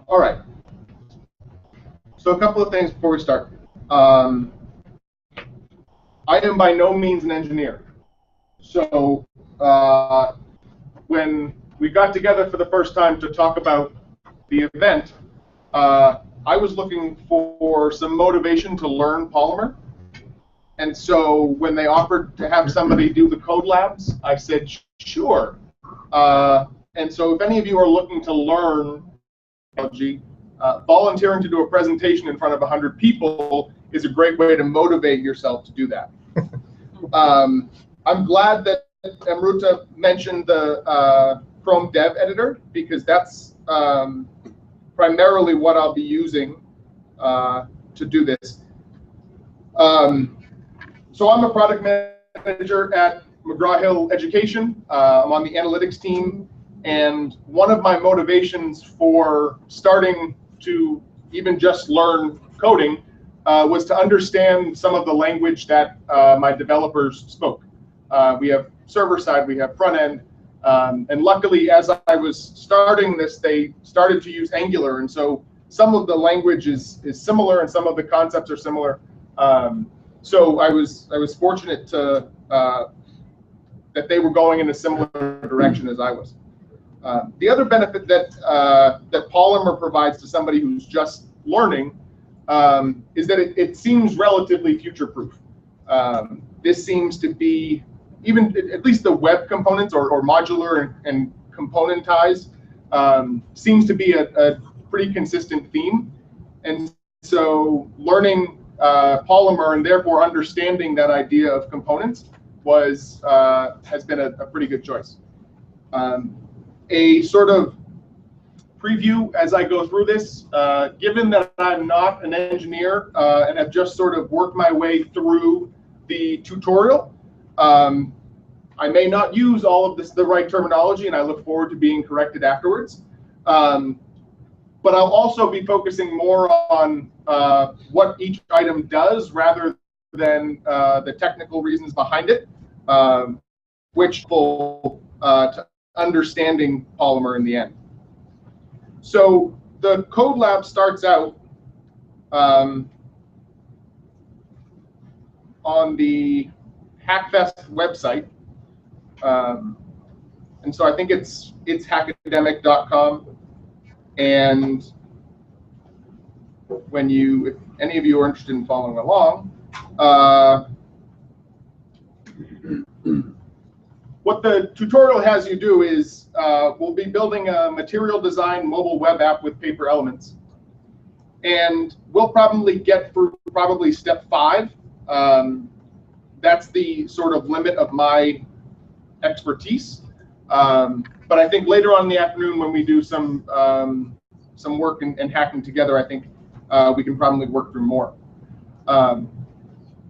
All right. So a couple of things before we start. I am by no means an engineer. So when we got together for the first time to talk about the event, I was looking for some motivation to learn Polymer. And so when they offered to have somebody do the code labs, I said, sure. And so if any of you are looking to learn technology, volunteering to do a presentation in front of 100 people is a great way to motivate yourself to do that. I'm glad that Amruta mentioned the Chrome Dev Editor, because that's primarily what I'll be using to do this. So I'm a product manager at McGraw-Hill Education. I'm on the analytics team, and one of my motivations for starting to even just learn coding was to understand some of the language that my developers spoke. We have server side, we have front end, and luckily as I was starting this, they started to use Angular, and so some of the language is similar and some of the concepts are similar. So I was fortunate to that they were going in a similar direction as I was. The other benefit that that Polymer provides to somebody who's just learning is that it seems relatively future-proof. This seems to be, even at least the web components or modular and componentized, seems to be a pretty consistent theme. And so learning Polymer and therefore understanding that idea of components has been a pretty good choice. A sort of preview as I go through this, given that I'm not an engineer and have just sort of worked my way through the tutorial, I may not use all of the right terminology, and I look forward to being corrected afterwards. But I'll also be focusing more on what each item does rather than the technical reasons behind it, which will to understanding Polymer in the end. So the CodeLab starts out on the Hackfest website. And so I think it's hackademic.com. And if any of you are interested in following along, what the tutorial has you do is we'll be building a material design mobile web app with paper elements. And we'll probably get through step 5. That's the sort of limit of my expertise. But I think later on in the afternoon, when we do some work and hacking together, I think we can probably work through more.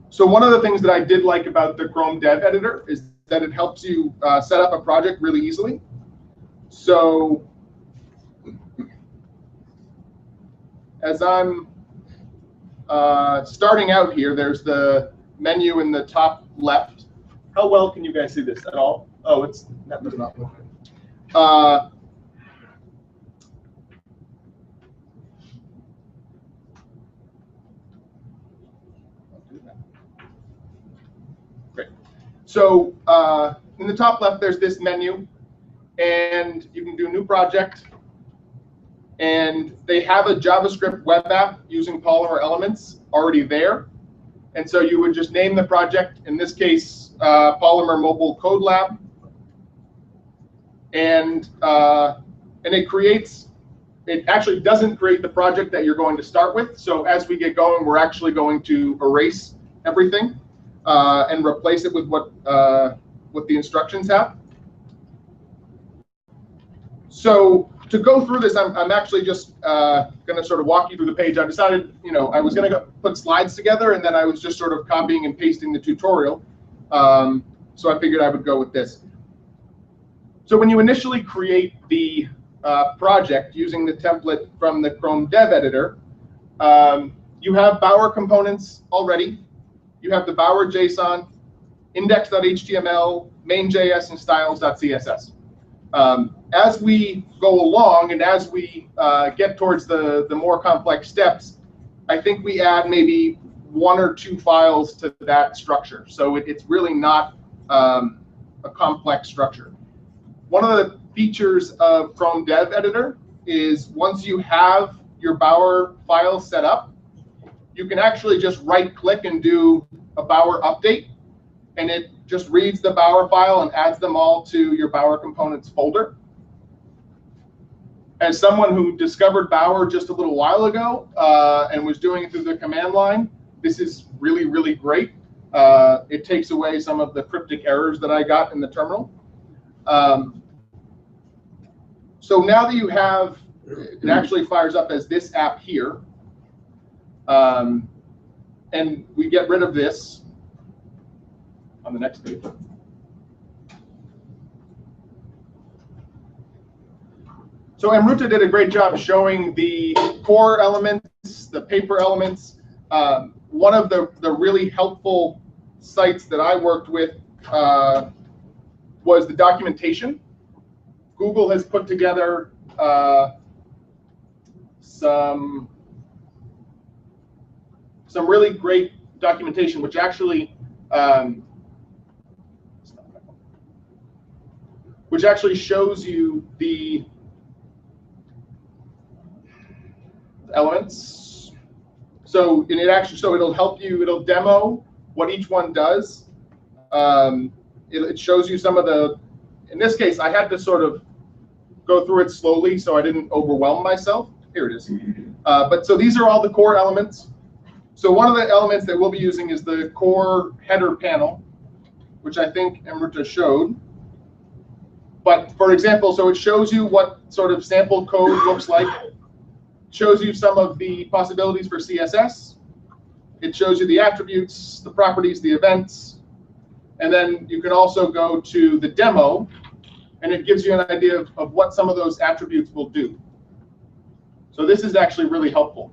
So one of the things that I did like about the Chrome Dev Editor is that it helps you set up a project really easily. So as I'm starting out here, there's the menu in the top left. How well can you guys see this at all? Oh, that does not look good. Great. So in the top left, there's this menu, and you can do new project. And they have a JavaScript web app using Polymer elements already there. And so you would just name the project, in this case, Polymer Mobile CodeLab. And it actually doesn't create the project that you're going to start with. So as we get going, we're actually going to erase everything and replace it with what the instructions have. So to go through this, I'm actually just going to sort of walk you through the page. I decided, I was going to put slides together, and then I was just sort of copying and pasting the tutorial. So I figured I would go with this. So when you initially create the project using the template from the Chrome Dev Editor, you have Bower components already. You have the Bower JSON, index.html, main.js, and styles.css. As we go along and as we get towards the more complex steps, I think we add maybe 1 or 2 files to that structure. So it's really not a complex structure. One of the features of Chrome Dev Editor is once you have your Bower file set up, you can actually just right-click and do a Bower update, and it just reads the Bower file and adds them all to your Bower components folder. As someone who discovered Bower just a little while ago and was doing it through the command line, this is really, really great. It takes away some of the cryptic errors that I got in the terminal. So now that you have, it actually fires up as this app here. And we get rid of this on the next page. So Amruta did a great job showing the core elements, the paper elements. One of the really helpful sites that I worked with was the documentation. Google has put together some really great documentation, which actually shows you the elements. So it'll help you. It'll demo what each one does. It shows you some of the. In this case, I had to sort of go through it slowly so I didn't overwhelm myself. Here it is. But so these are all the core elements. So one of the elements that we'll be using is the core header panel, which I think Amruta showed. But for example, so it shows you what sort of sample code looks like. It shows you some of the possibilities for CSS. It shows you the attributes, the properties, the events. And then you can also go to the demo, and it gives you an idea of what some of those attributes will do. So this is actually really helpful,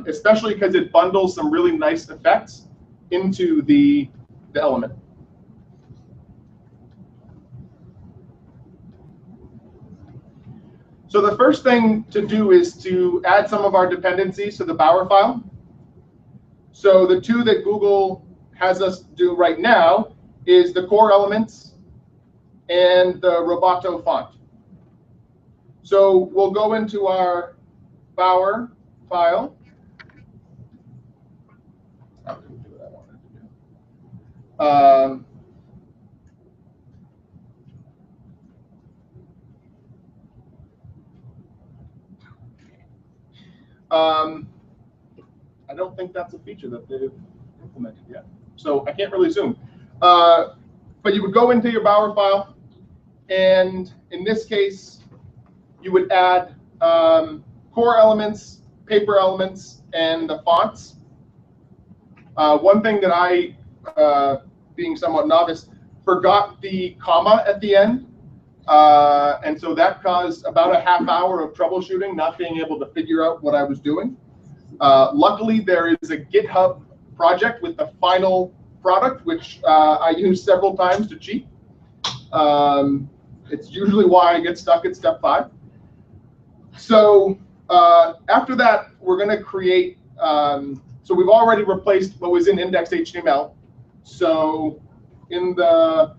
especially because it bundles some really nice effects into the element. So the first thing to do is to add some of our dependencies to the Bower file. So the 2 that Google has us do right now is the core elements and the Roboto font. So we'll go into our Bower file. I didn't do what I wanted to do. I don't think that's a feature that they've implemented yet, so I can't really zoom. But you would go into your Bower file, and in this case, you would add core elements, paper elements, and the fonts. One thing that I, being somewhat novice, forgot the comma at the end. And so that caused about a half hour of troubleshooting, not being able to figure out what I was doing. Luckily, there is a GitHub project with the final product, which I use several times to cheat. It's usually why I get stuck at step 5. So after that, we're going to create, so we've already replaced what was in index.html. So in the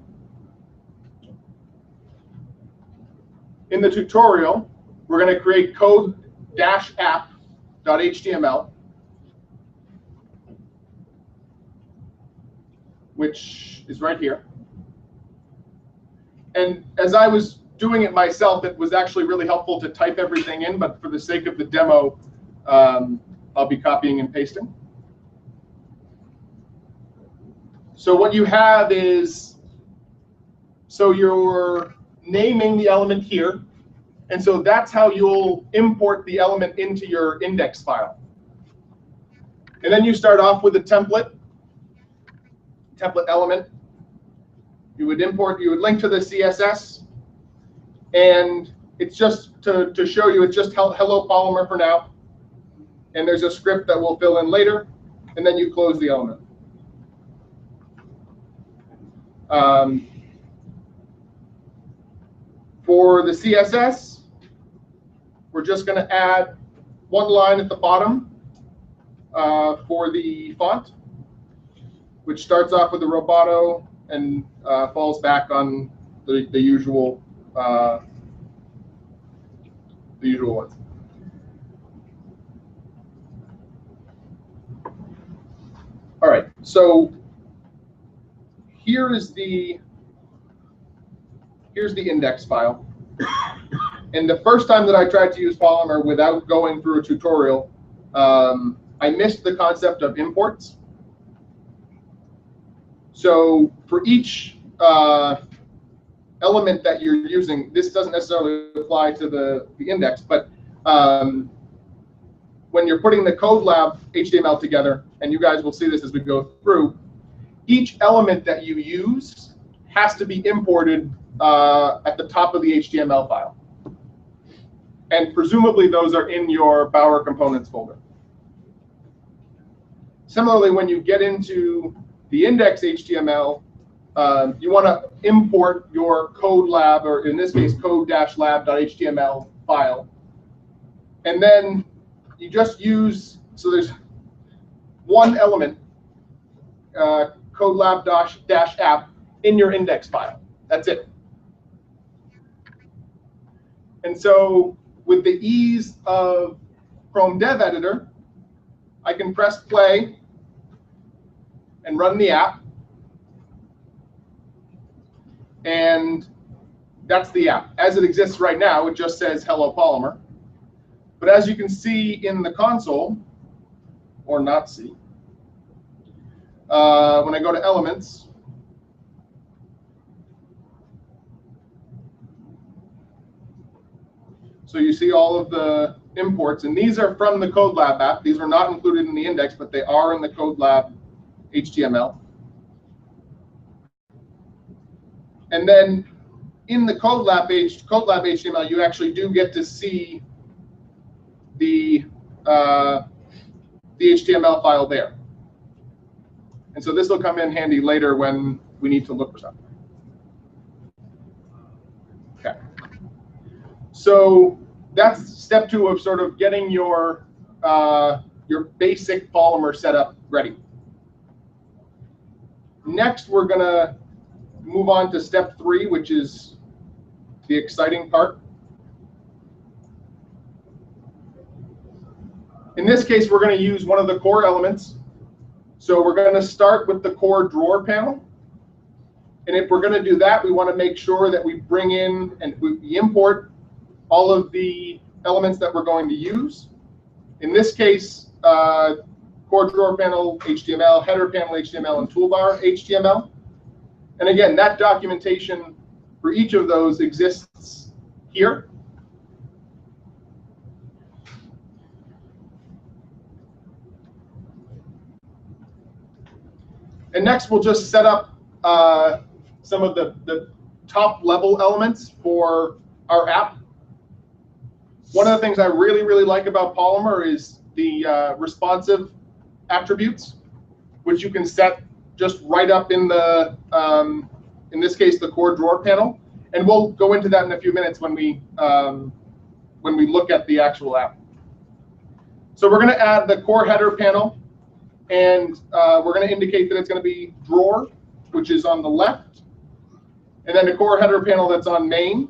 tutorial, we're going to create code-app.html, which is right here. And as I was doing it myself, it was actually really helpful to type everything in, but for the sake of the demo, I'll be copying and pasting. So what you have is, so you're naming the element here, and so that's how you'll import the element into your index file. And then you start off with a template element. You would import, you would link to the CSS, and it's just to show you, it's just hello Polymer for now. And there's a script that we'll fill in later, and then you close the element. For the CSS, we're just going to add one line at the bottom for the font, which starts off with the Roboto and falls back on the usual ones. All right, so here's the index file. And the first time that I tried to use Polymer without going through a tutorial, I missed the concept of imports. So for each element that you're using, this doesn't necessarily apply to the index, but when you're putting the CodeLab HTML together, and you guys will see this as we go through, each element that you use has to be imported at the top of the HTML file. And presumably those are in your Bower Components folder. Similarly, when you get into the index HTML, you want to import your CodeLab, or in this case, code-lab.html file. And then you just use, so there's one element, CodeLab-app, in your index file. That's it. And so with the ease of Chrome Dev Editor, I can press play and run the app. And that's the app. As it exists right now, it just says Hello Polymer. But as you can see in the console, or not see, when I go to Elements, so you see all of the imports, and these are from the CodeLab app. These are not included in the index, but they are in the CodeLab HTML. And then in the CodeLab HTML, you actually do get to see the HTML file there. And so this will come in handy later when we need to look for something. Okay. So that's step 2 of sort of getting your basic Polymer setup ready. Next, we're going to move on to step 3, which is the exciting part. In this case, we're going to use one of the core elements. So we're going to start with the core drawer panel. And if we're going to do that, we want to make sure that we bring in and we import all of the elements that we're going to use. In this case, core drawer panel HTML, header panel HTML, and toolbar HTML. And again, that documentation for each of those exists here. And next, we'll just set up some of the top level elements for our app. One of the things I really, really like about Polymer is the responsive attributes, which you can set just right up in the, in this case, the core drawer panel. And we'll go into that in a few minutes when we look at the actual app. So we're going to add the core header panel, and we're going to indicate that it's going to be drawer, which is on the left, and then the core header panel that's on main.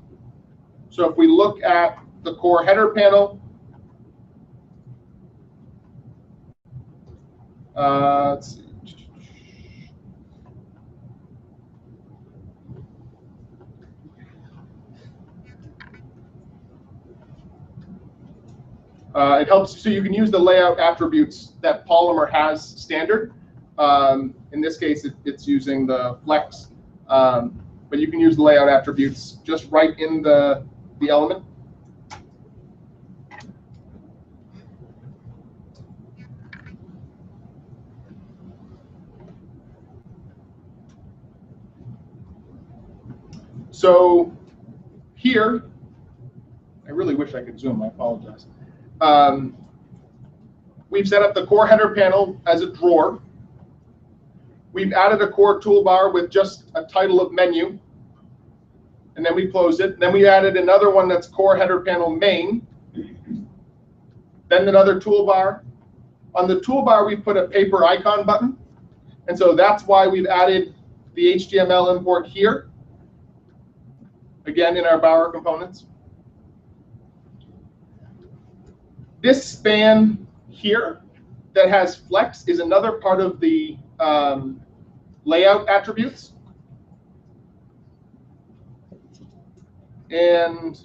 So if we look at the core header panel, let's see. It helps, so you can use the layout attributes that Polymer has standard. In this case, it's using the flex, but you can use the layout attributes just right in the element. So here, I really wish I could zoom, I apologize. We've set up the core header panel as a drawer. We've added a core toolbar with just a title of menu. and then we closed it. Then we added another one that's core header panel main. Then another toolbar. On the toolbar, we put a paper icon button. And so that's why we've added the HTML import here, again, in our Bower components. This span here that has flex is another part of the layout attributes. And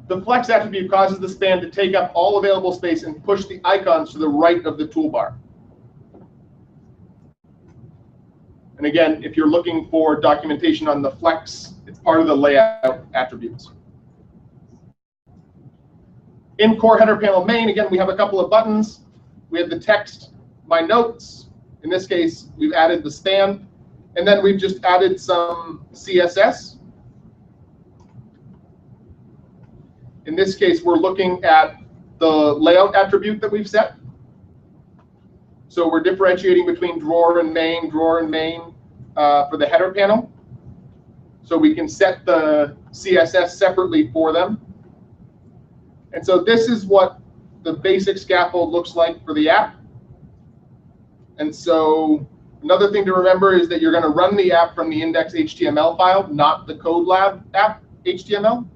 the flex attribute causes the span to take up all available space and push the icons to the right of the toolbar. And again, if you're looking for documentation on the flex, it's part of the layout attributes. In core header panel main, again, we have a couple of buttons. We have the text, my notes. In this case, we've added the span. And then we've just added some CSS. In this case, we're looking at the layout attribute that we've set. So we're differentiating between drawer and main for the header panel. So we can set the CSS separately for them. And so this is what the basic scaffold looks like for the app. And so another thing to remember is that you're going to run the app from the index.html file, not the CodeLab app HTML.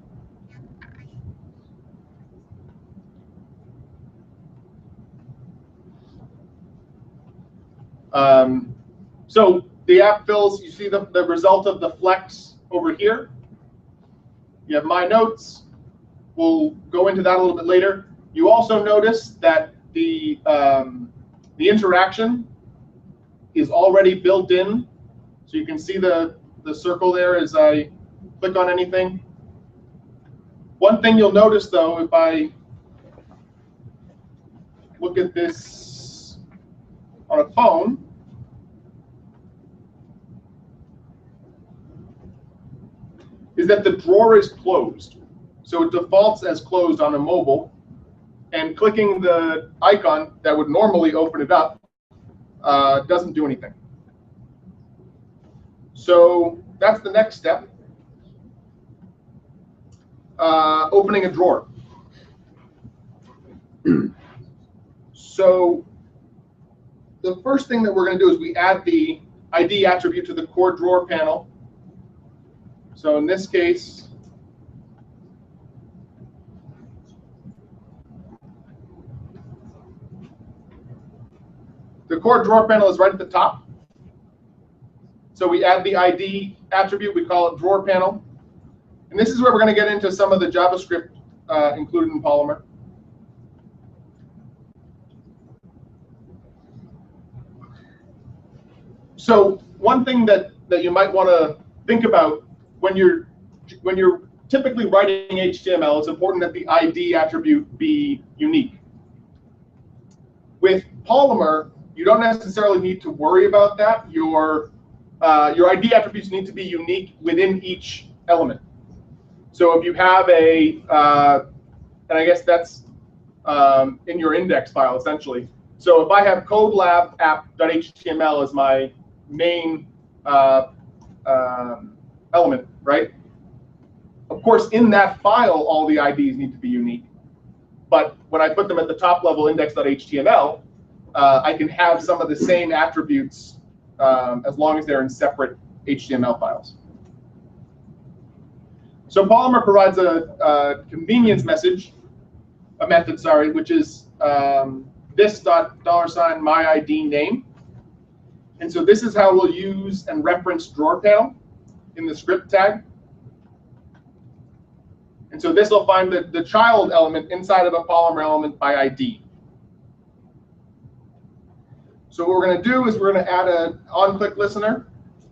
So the app fills, you see the result of the flex over here. You have my notes. We'll go into that a little bit later. You also notice that the interaction is already built in. So you can see the circle there as I click on anything. One thing you'll notice, though, if I look at this on a phone, is that the drawer is closed. So it defaults as closed on a mobile, and clicking the icon that would normally open it up doesn't do anything. So that's the next step, opening a drawer. So the first thing that we're going to do is we add the ID attribute to the core drawer panel. So in this case, the core drawer panel is right at the top. So we add the ID attribute, we call it drawer panel. And this is where we're going to get into some of the JavaScript included in Polymer. So one thing that you might want to think about when you're typically writing HTML, it's important that the ID attribute be unique. With Polymer, you don't necessarily need to worry about that. Your ID attributes need to be unique within each element. So if you have and I guess that's in your index file essentially. So if I have CodeLab app.html as my main element, right? Of course, in that file, all the IDs need to be unique. But when I put them at the top level index.html, I can have some of the same attributes as long as they're in separate HTML files. So Polymer provides a convenience method, which is this $$myID_name. And so this is how we'll use and reference drawer panel in the script tag. And so this will find the child element inside of a Polymer element by ID. So what we're going to do is we're going to add an on-click listener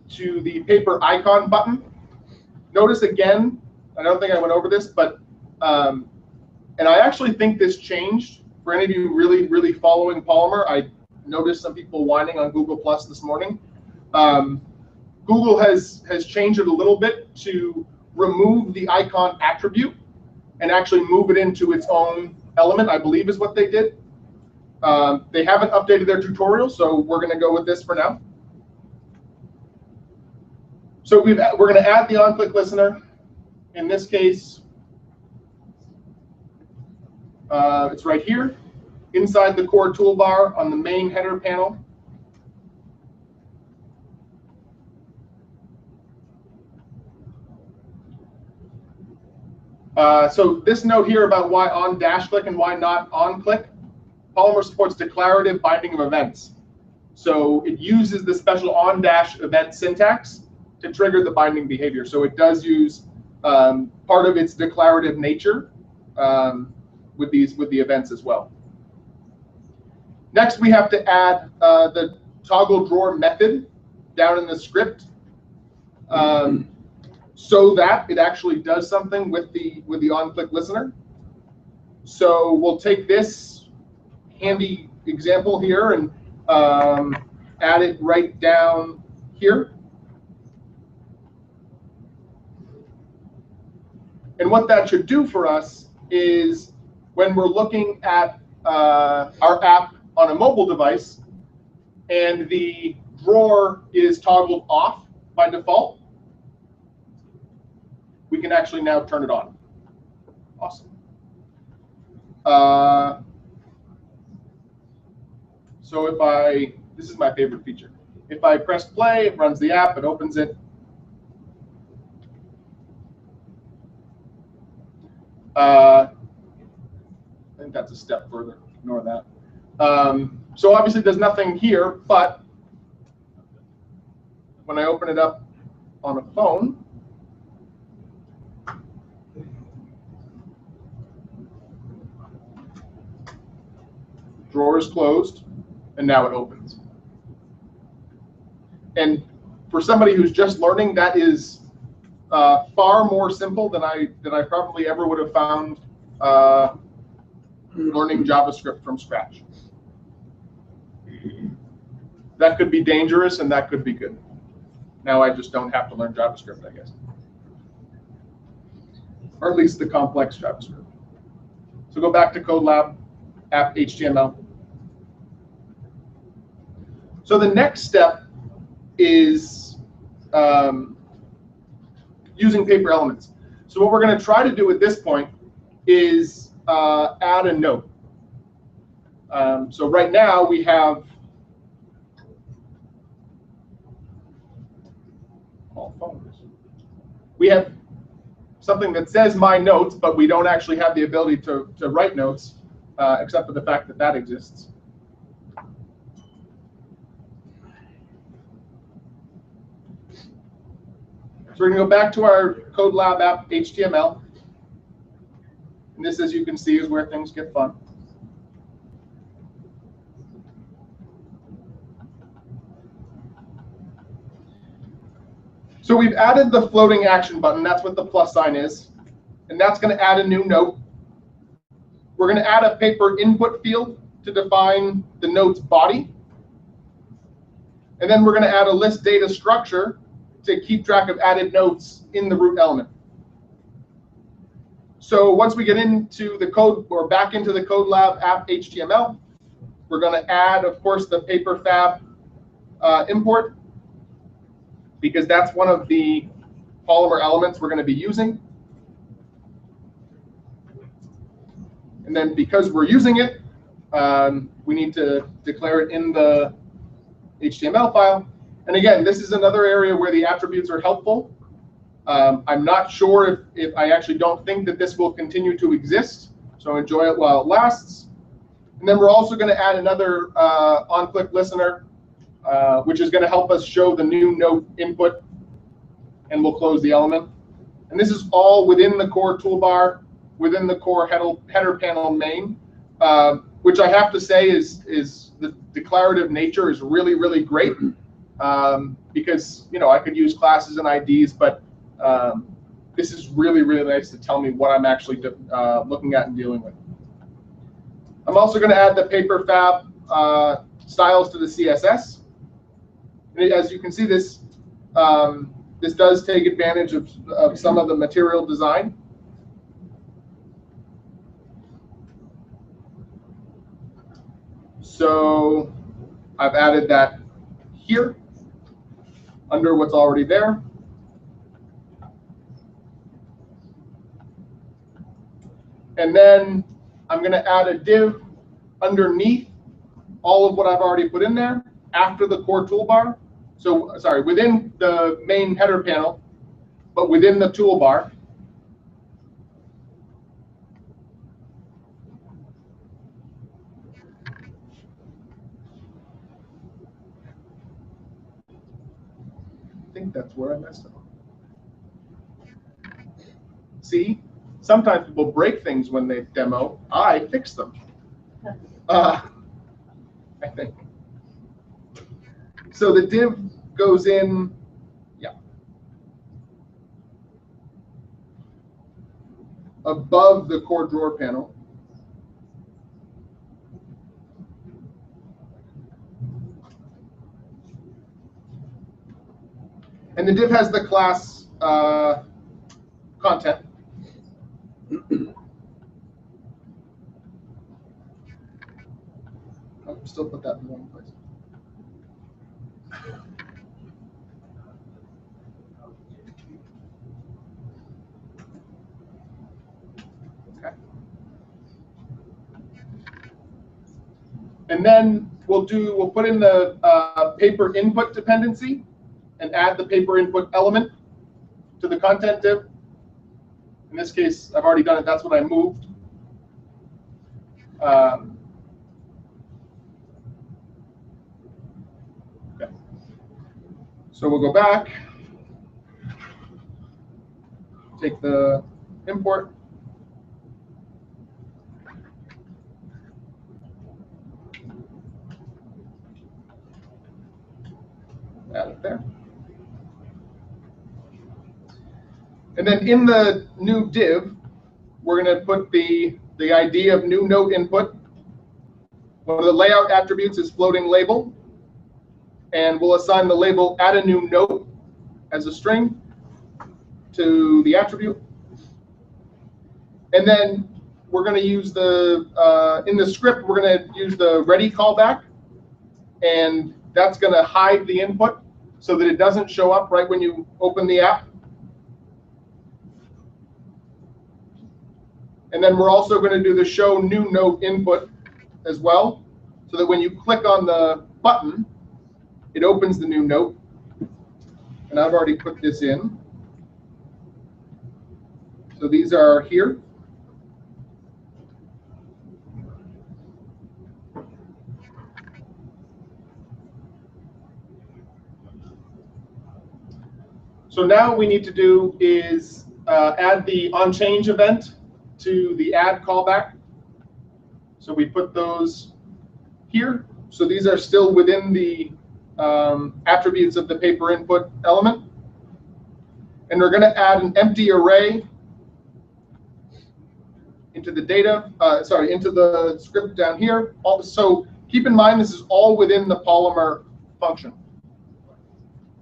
to the paper icon button. Notice again, I don't think I went over this, but and I actually think this changed for any of you really following Polymer. I noticed some people whining on Google Plus this morning. Google has changed it a little bit to remove the icon attribute and actually move it into its own element, I believe is what they did. They haven't updated their tutorial, so we're going to go with this for now. So we're going to add the on-click listener. In this case, it's right here inside the core toolbar on the main header panel. So this note here about why on dash click and why not on click, Polymer supports declarative binding of events. So it uses the special on dash event syntax to trigger the binding behavior. So it does use part of its declarative nature with the events as well. Next, we have to add the toggle drawer method down in the script so that it actually does something with the on-click listener. So we'll take this handy example here and add it right down here. And what that should do for us is when we're looking at our app on a mobile device and the drawer is toggled off by default, we can actually now turn it on. Awesome. So if this is my favorite feature. If I press play, it runs the app, it opens it. I think that's a step further. Ignore that. So obviously there's nothing here, but when I open it up on a phone, drawer is closed, and now it opens. And for somebody who's just learning, that is far more simple than I probably ever would have found learning JavaScript from scratch. That could be dangerous, and that could be good. Now I just don't have to learn JavaScript, I guess. Or at least the complex JavaScript. So go back to CodeLab, app HTML. So the next step is using paper elements. So what we're going to try to do at this point is add a note. So right now we have something that says my notes, but we don't actually have the ability to write notes, except for the fact that that exists. So we're going to go back to our CodeLab app HTML. And this, as you can see, is where things get fun. So we've added the floating action button. That's what the plus sign is. And that's going to add a new note. We're going to add a paper input field to define the note's body. And then we're going to add a list data structure to keep track of added notes in the root element. So once we get into the code, or back into the CodeLab app HTML, we're going to add, of course, the paper fab import, because that's one of the Polymer elements we're going to be using. And then because we're using it, we need to declare it in the HTML file. And again, this is another area where the attributes are helpful. I'm not sure if I actually don't think that this will continue to exist, so enjoy it while it lasts. And then we're also going to add another on-click listener, which is going to help us show the new note input, and we'll close the element. And this is all within the core toolbar, within the core header panel main, which I have to say is the declarative nature is really, really great, because I could use classes and IDs, but this is really, really nice to tell me what I'm actually looking at and dealing with. I'm also going to add the paper fab styles to the CSS. And as you can see, this this does take advantage of some of the material design. So I've added that here under what's already there. And then I'm going to add a div underneath all of what I've already put in there after the core toolbar. So, sorry, within the main header panel, but within the toolbar. I think that's where I messed up. See, sometimes people break things when they demo. I fix them. I think. So the div goes in, yeah, above the core drawer panel. And the div has the class content. I'll still put that in the wrong place. Okay. And then we'll put in the paper input dependency and add the paper input element to the content div. In this case, I've already done it. That's what I moved. Okay. So we'll go back, take the import, add it there. And then in the new div, we're going to put the ID of new note input. One of the layout attributes is floating label. And we'll assign the label add a new note as a string to the attribute. And then we're going to use the, in the script, we're going to use the ready callback. And that's going to hide the input so that it doesn't show up right when you open the app. And then we're also going to do the show new note input as well, so that when you click on the button, it opens the new note. And I've already put this in. So these are here. So now what we need to do is add the onChange event to the add callback. So we put those here. So these are still within the attributes of the paper input element. And we're going to add an empty array into the data, into the script down here. So keep in mind, this is all within the Polymer function.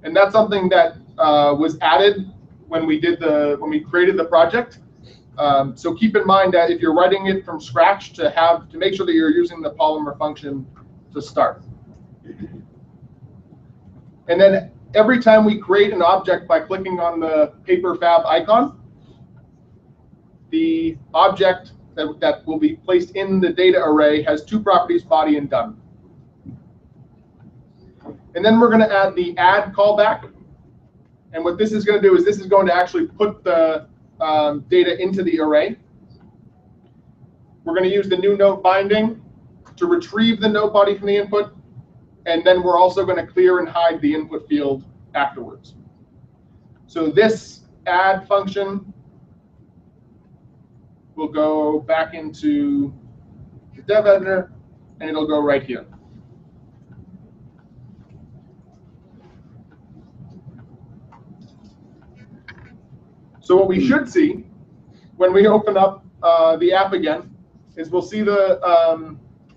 And that's something that was added when we created the project. So keep in mind that if you're writing it from scratch, to make sure that you're using the Polymer function to start. And then every time we create an object by clicking on the paper fab icon, the object that will be placed in the data array has two properties, body and done. And then we're going to add the add callback. And what this is going to do is this is going to actually put the data into the array. We're going to use the new note binding to retrieve the note body from the input. And then we're also going to clear and hide the input field afterwards. So this add function will go back into the dev editor, and it'll go right here. So what we should see when we open up the app again is we'll see the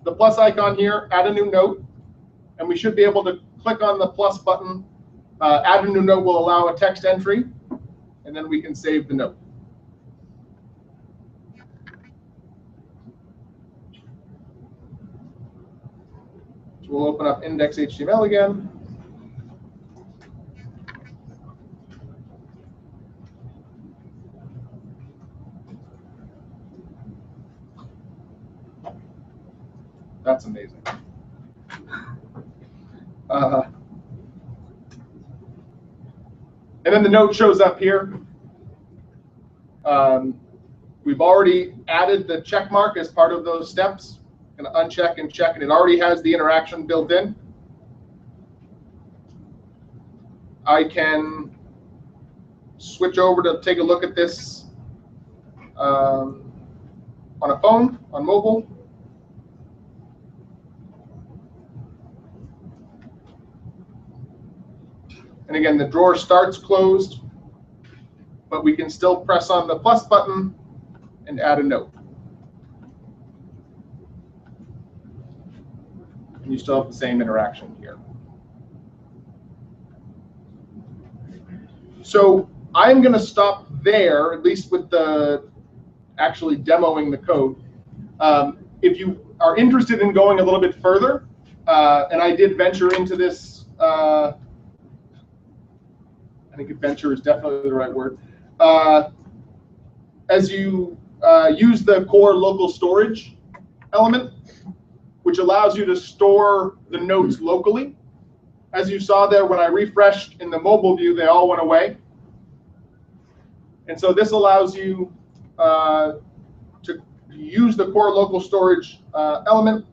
plus icon here, add a new note, and we should be able to click on the plus button. Add a new note will allow a text entry, and then we can save the note. So we'll open up index.html again. That's amazing. And then the note shows up here. We've already added the check mark as part of those steps. I'm going to uncheck and check, and it already has the interaction built in. I can switch over to take a look at this on a phone, on mobile. And again, the drawer starts closed, but we can still press on the plus button and add a note. And you still have the same interaction here. So I'm going to stop there, at least with the actually demoing the code. If you are interested in going a little bit further, and I did venture into this, I think adventure is definitely the right word. As you use the core local storage element, which allows you to store the notes locally. As you saw there, when I refreshed in the mobile view, they all went away. And so this allows you to use the core local storage element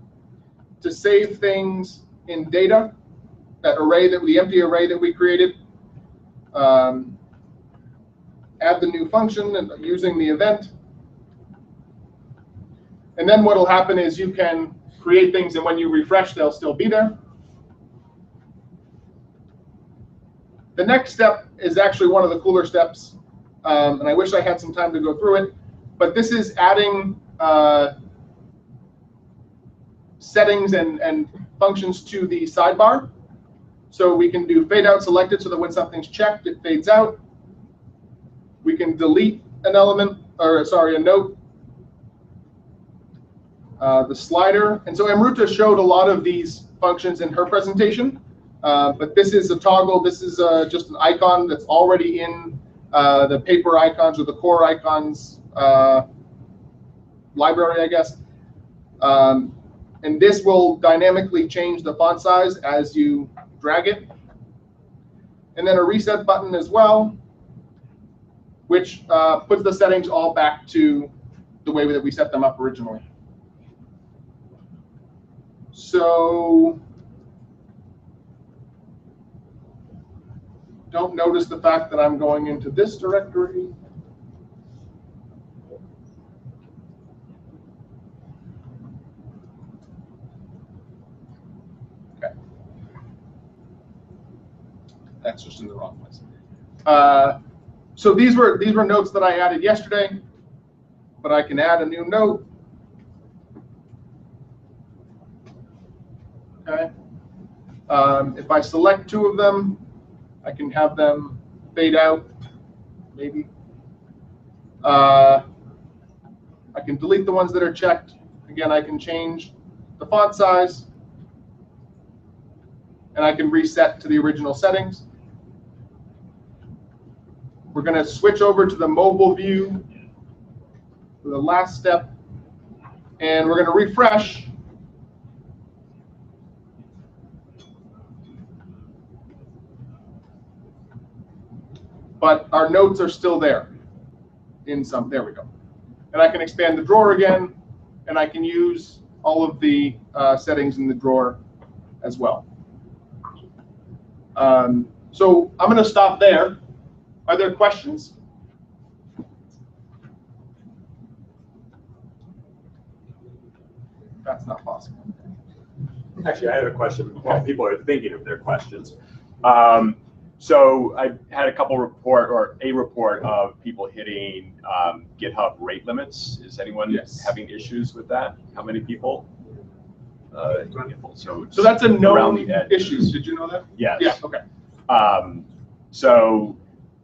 to save things in data, that array, the empty array that we created. Add the new function and using the event. And then what will happen is you can create things, and when you refresh, they'll still be there. The next step is actually one of the cooler steps, and I wish I had some time to go through it, but this is adding settings and functions to the sidebar. So we can do fade out selected so that when something's checked, it fades out. We can delete an element, or sorry, a note. The slider, and so Amruta showed a lot of these functions in her presentation, but this is a toggle. This is just an icon that's already in the paper icons or the core icons library, I guess. And this will dynamically change the font size as you drag it. And then a reset button as well, which puts the settings all back to the way that we set them up originally. So don't notice the fact that I'm going into this directory. Okay. That's just in the wrong place. So these were notes that I added yesterday, but I can add a new note. Okay. If I select two of them, I can have them fade out, maybe. I can delete the ones that are checked. Again, I can change the font size, and I can reset to the original settings. We're going to switch over to the mobile view for the last step, and we're going to refresh. But our notes are still there in some, there we go. And I can expand the drawer again, and I can use all of the settings in the drawer as well. So I'm going to stop there. Are there questions? That's not possible. Actually, I had a question while people are thinking of their questions. So I had a report of people hitting GitHub rate limits. Is anyone having issues with that? How many people? So that's a known issue. Did you know that? Yes. Yeah. Okay. So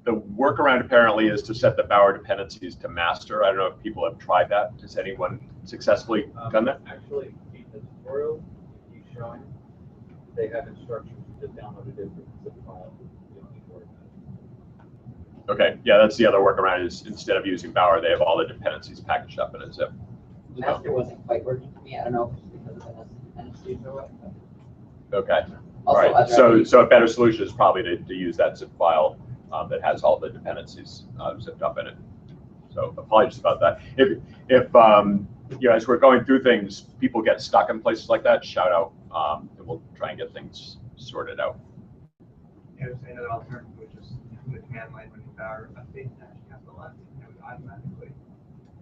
the workaround apparently is to set the Bower dependencies to master. I don't know if people have tried that. Has anyone successfully done that? Actually, in the tutorial you showing, they have instructions to download a different zip file. Okay, yeah, that's the other workaround is instead of using Bower, they have all the dependencies packaged up in a zip. Master wasn't quite working for me. I don't know if it's because of Okay. Also, All right. I'd So, rather- so a better solution is probably to use that zip file that has all the dependencies zipped up in it. So apologies about that. If you know, as we're going through things, people get stuck in places like that, shout out, and we'll try and get things sorted out. Yeah, there's another alternative, which is from the command line when you power update and actually have the left, it would automatically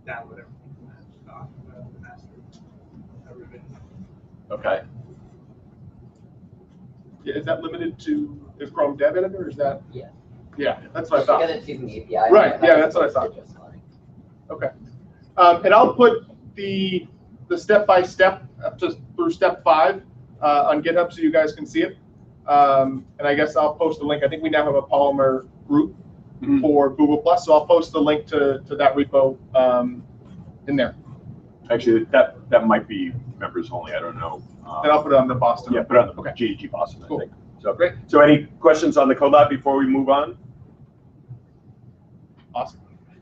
download everything from that stock, the master. Okay. Yeah, is that limited to the Chrome Dev Editor, or is that? Yeah. Yeah, that's what I thought. Because it's using the API. Right, yeah, that's what I thought. Just fine. Okay. And I'll put the step-by-step up to through step 5 on GitHub so you guys can see it. And I guess I'll post a link. I think we now have a Polymer group for Google+, so I'll post the link to that repo in there. Actually, that might be members only. I don't know. And I'll put it on the Boston. Yeah, put it on the Okay. GDG Boston, Cool. I think. So Great. So any questions on the CodeLab before we move on? Awesome.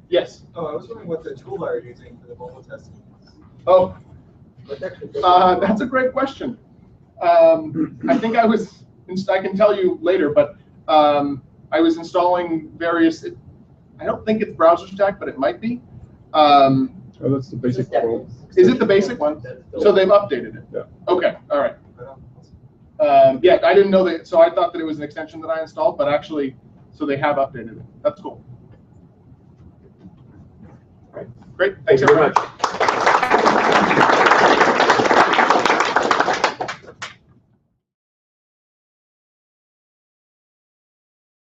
Yes. Oh, I was wondering what the tool are using for the mobile testing. Oh, What's actually that's a great question. I think I can tell you later, but I was installing various, I don't think it's browser stack, but it might be. Oh, that's the basic Chrome. Is it the basic one? So they've updated it? Yeah. Okay, all right. Yeah, I didn't know that, so I thought that it was an extension that I installed, but actually, so they have updated it. That's cool. All right. Great, thanks Thank you very everyone. much.